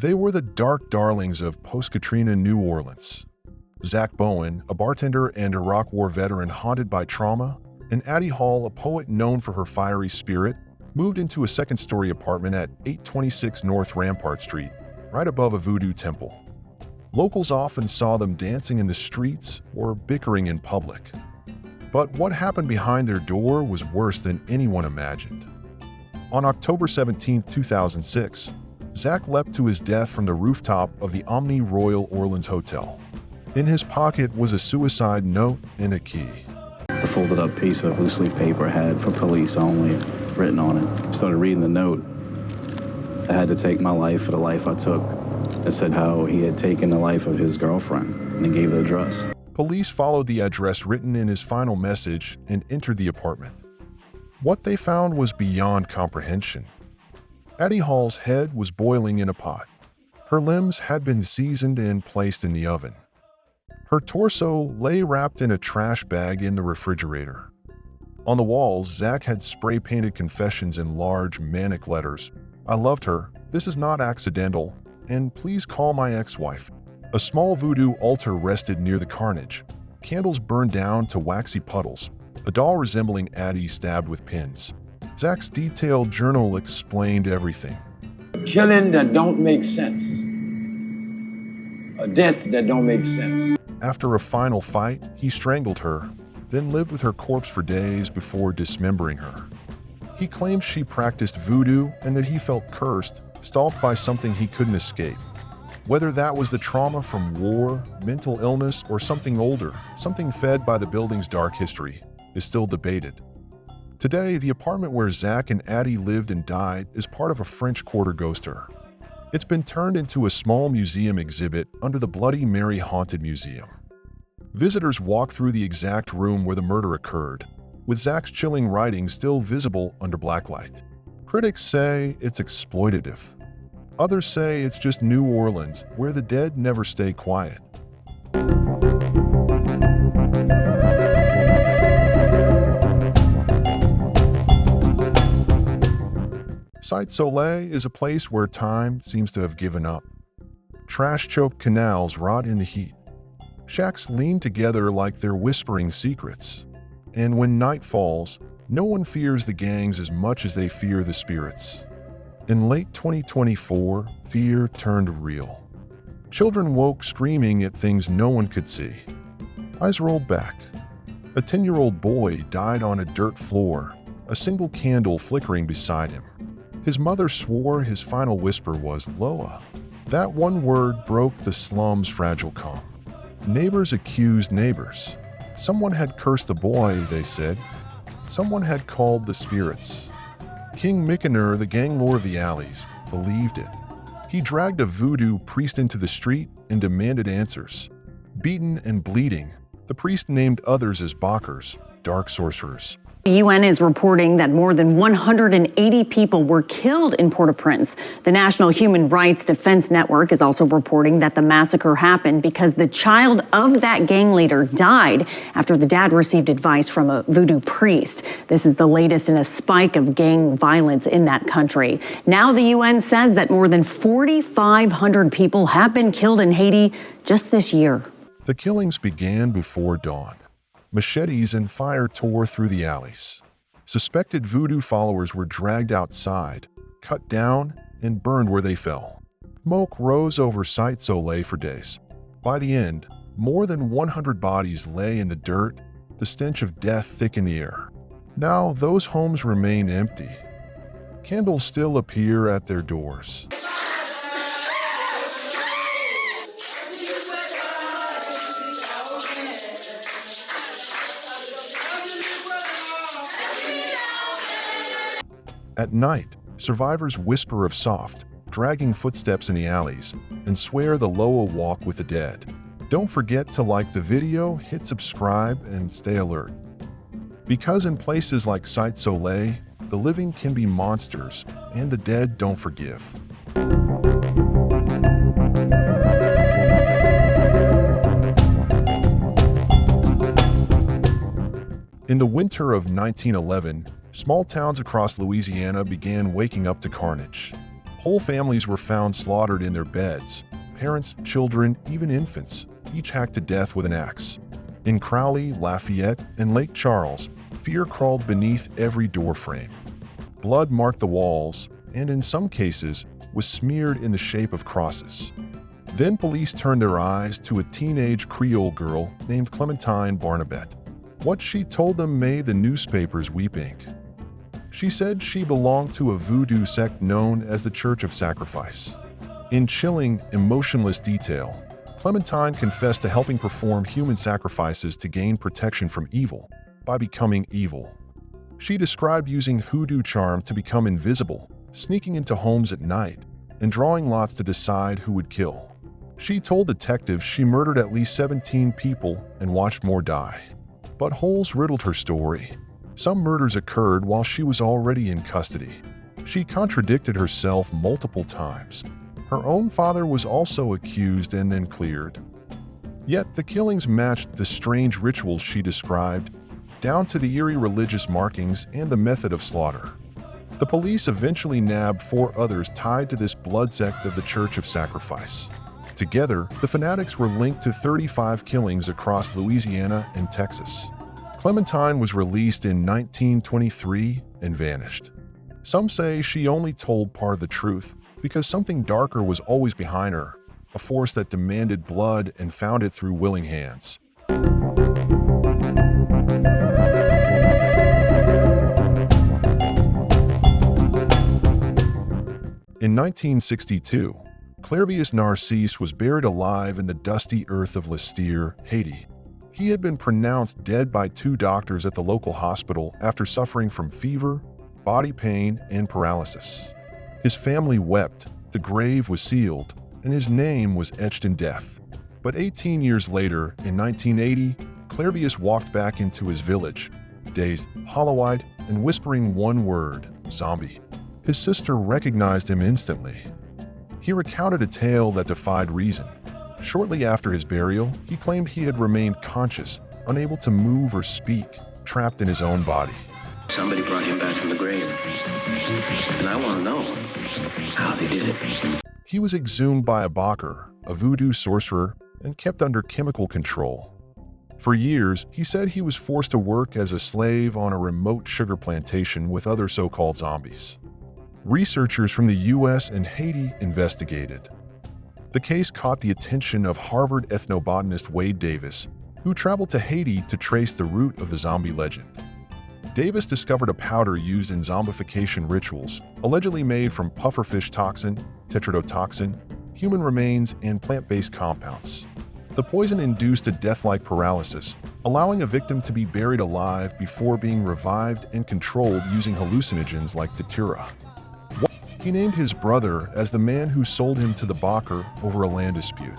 They were the dark darlings of post-Katrina New Orleans. Zach Bowen, a bartender and Iraq War veteran haunted by trauma, and Addie Hall, a poet known for her fiery spirit, moved into a second-story apartment at 826 North Rampart Street, right above a voodoo temple. Locals often saw them dancing in the streets or bickering in public. But what happened behind their door was worse than anyone imagined. On October 17, 2006, Zach leapt to his death from the rooftop of the Omni Royal Orleans Hotel. In his pocket was a suicide note and a key. The folded up piece of loose leaf paper had "for police only" written on it. I started reading the note. I had to take my life for the life I took. It said how he had taken the life of his girlfriend, and it gave the address. Police followed the address written in his final message and entered the apartment. What they found was beyond comprehension. Addie Hall's head was boiling in a pot. Her limbs had been seasoned and placed in the oven. Her torso lay wrapped in a trash bag in the refrigerator. On the walls, Zach had spray-painted confessions in large, manic letters. "I loved her. This is not accidental. And please call my ex-wife." A small voodoo altar rested near the carnage. Candles burned down to waxy puddles. A doll resembling Addie stabbed with pins. Zach's detailed journal explained everything. Killing that don't make sense. A death that don't make sense. After a final fight, he strangled her, then lived with her corpse for days before dismembering her. He claimed she practiced voodoo and that he felt cursed, stalked by something he couldn't escape. Whether that was the trauma from war, mental illness, or something older, something fed by the building's dark history, is still debated. Today, the apartment where Zach and Addie lived and died is part of a French Quarter ghoster. It's been turned into a small museum exhibit under the Bloody Mary Haunted Museum. Visitors walk through the exact room where the murder occurred, with Zach's chilling writing still visible under blacklight. Critics say it's exploitative. Others say it's just New Orleans, where the dead never stay quiet. Site Soleil is a place where time seems to have given up. Trash-choked canals rot in the heat. Shacks lean together like they're whispering secrets. And when night falls, no one fears the gangs as much as they fear the spirits. In late 2024, fear turned real. Children woke screaming at things no one could see. Eyes rolled back. A 10-year-old boy died on a dirt floor, a single candle flickering beside him. His mother swore his final whisper was Loa. That one word broke the slum's fragile calm. Neighbors accused neighbors. Someone had cursed the boy, they said. Someone had called the spirits. King Mickener, the gang lord of the alleys, believed it. He dragged a voodoo priest into the street and demanded answers. Beaten and bleeding, the priest named others as Bakers, dark sorcerers. The UN is reporting that more than 180 people were killed in Port-au-Prince. The National Human Rights Defense Network is also reporting that the massacre happened because the child of that gang leader died after the dad received advice from a voodoo priest. This is the latest in a spike of gang violence in that country. Now the UN says that more than 4,500 people have been killed in Haiti just this year. The killings began before dawn. Machetes and fire tore through the alleys. Suspected voodoo followers were dragged outside, cut down, and burned where they fell. Smoke rose over Site Soleil for days. By the end, more than 100 bodies lay in the dirt, the stench of death thick in the air. Now those homes remain empty. Candles still appear at their doors. At night, survivors whisper of soft, dragging footsteps in the alleys and swear the Loa walk with the dead. Don't forget to like the video, hit subscribe, and stay alert. Because in places like Site Soleil, the living can be monsters and the dead don't forgive. In the winter of 1911, small towns across Louisiana began waking up to carnage. Whole families were found slaughtered in their beds. Parents, children, even infants, each hacked to death with an axe. In Crowley, Lafayette, and Lake Charles, fear crawled beneath every doorframe. Blood marked the walls, and in some cases, was smeared in the shape of crosses. Then police turned their eyes to a teenage Creole girl named Clementine Barnabette. What she told them made the newspapers weep ink. She said she belonged to a voodoo sect known as the Church of Sacrifice. In chilling, emotionless detail, Clementine confessed to helping perform human sacrifices to gain protection from evil by becoming evil. She described using hoodoo charm to become invisible, sneaking into homes at night, and drawing lots to decide who would kill. She told detectives she murdered at least 17 people and watched more die. But holes riddled her story. Some murders occurred while she was already in custody. She contradicted herself multiple times. Her own father was also accused and then cleared. Yet the killings matched the strange rituals she described, down to the eerie religious markings and the method of slaughter. The police eventually nabbed 4 others tied to this blood sect of the Church of Sacrifice. Together, the fanatics were linked to 35 killings across Louisiana and Texas. Clementine was released in 1923 and vanished. Some say she only told part of the truth because something darker was always behind her, a force that demanded blood and found it through willing hands. In 1962, Clervius Narcisse was buried alive in the dusty earth of Lestier, Haiti. He had been pronounced dead by 2 doctors at the local hospital after suffering from fever, body pain, and paralysis. His family wept, the grave was sealed, and his name was etched in death. But 18 years later, in 1980, Clervius walked back into his village, dazed, hollow-eyed, and whispering one word, zombie. His sister recognized him instantly. He recounted a tale that defied reason. Shortly after his burial, he claimed he had remained conscious, unable to move or speak, trapped in his own body. Somebody brought him back from the grave, and I want to know how they did it. He was exhumed by a Bakr, a voodoo sorcerer, and kept under chemical control. For years, he said he was forced to work as a slave on a remote sugar plantation with other so-called zombies. Researchers from the US and Haiti investigated. The case caught the attention of Harvard ethnobotanist Wade Davis, who traveled to Haiti to trace the root of the zombie legend. Davis discovered a powder used in zombification rituals, allegedly made from pufferfish toxin, tetrodotoxin, human remains, and plant-based compounds. The poison induced a death-like paralysis, allowing a victim to be buried alive before being revived and controlled using hallucinogens like datura. He named his brother as the man who sold him to the Bakr over a land dispute.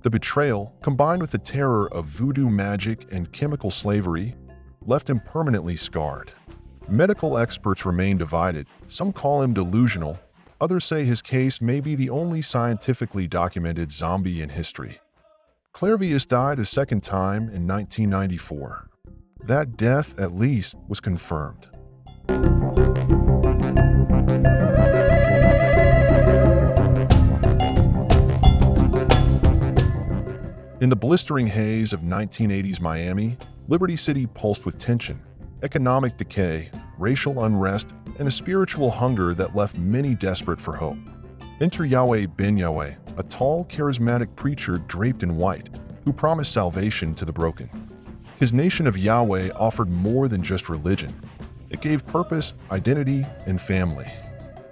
The betrayal, combined with the terror of voodoo magic and chemical slavery, left him permanently scarred. Medical experts remain divided. Some call him delusional. Others say his case may be the only scientifically documented zombie in history. Clervius died a second time in 1994. That death, at least, was confirmed. In the blistering haze of 1980s Miami, Liberty City pulsed with tension, economic decay, racial unrest, and a spiritual hunger that left many desperate for hope. Enter Yahweh Ben Yahweh, a tall, charismatic preacher draped in white, who promised salvation to the broken. His nation of Yahweh offered more than just religion. It gave purpose, identity, and family.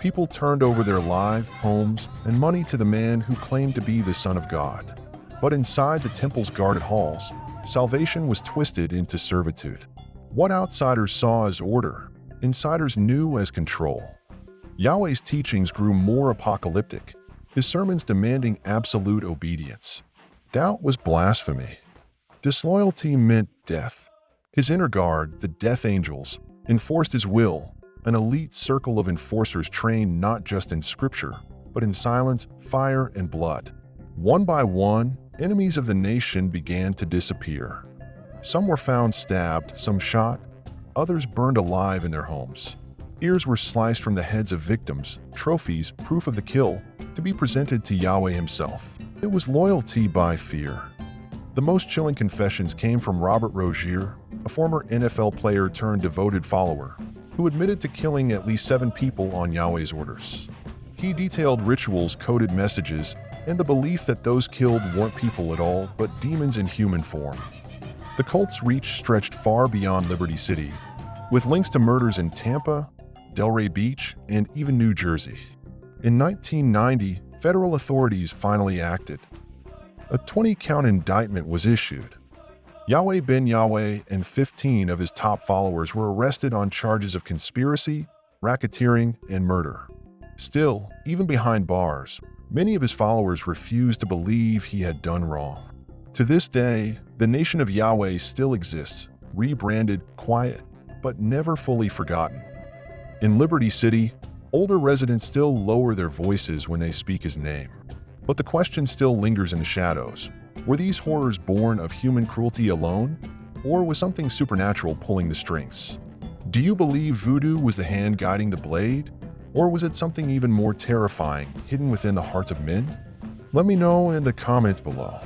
People turned over their lives, homes, and money to the man who claimed to be the Son of God. But inside the temple's guarded halls, salvation was twisted into servitude. What outsiders saw as order, insiders knew as control. Yahweh's teachings grew more apocalyptic, his sermons demanding absolute obedience. Doubt was blasphemy. Disloyalty meant death. His inner guard, the death angels, enforced his will, an elite circle of enforcers trained not just in scripture, but in silence, fire, and blood. One by one, enemies of the nation began to disappear. Some were found stabbed, some shot, others burned alive in their homes. Ears were sliced from the heads of victims, trophies, proof of the kill, to be presented to Yahweh himself. It was loyalty by fear. The most chilling confessions came from Robert Rozier, a former NFL player turned devoted follower, who admitted to killing at least 7 people on Yahweh's orders. He detailed rituals, coded messages, and the belief that those killed weren't people at all, but demons in human form. The cult's reach stretched far beyond Liberty City, with links to murders in Tampa, Delray Beach, and even New Jersey. In 1990, federal authorities finally acted. A 20-count indictment was issued. Yahweh ben Yahweh and 15 of his top followers were arrested on charges of conspiracy, racketeering, and murder. Still, even behind bars, many of his followers refused to believe he had done wrong. To this day, the Nation of Yahweh still exists, rebranded, quiet, but never fully forgotten. In Liberty City, older residents still lower their voices when they speak his name. But the question still lingers in the shadows. Were these horrors born of human cruelty alone, or was something supernatural pulling the strings? Do you believe voodoo was the hand guiding the blade, or was it something even more terrifying hidden within the hearts of men? Let me know in the comments below.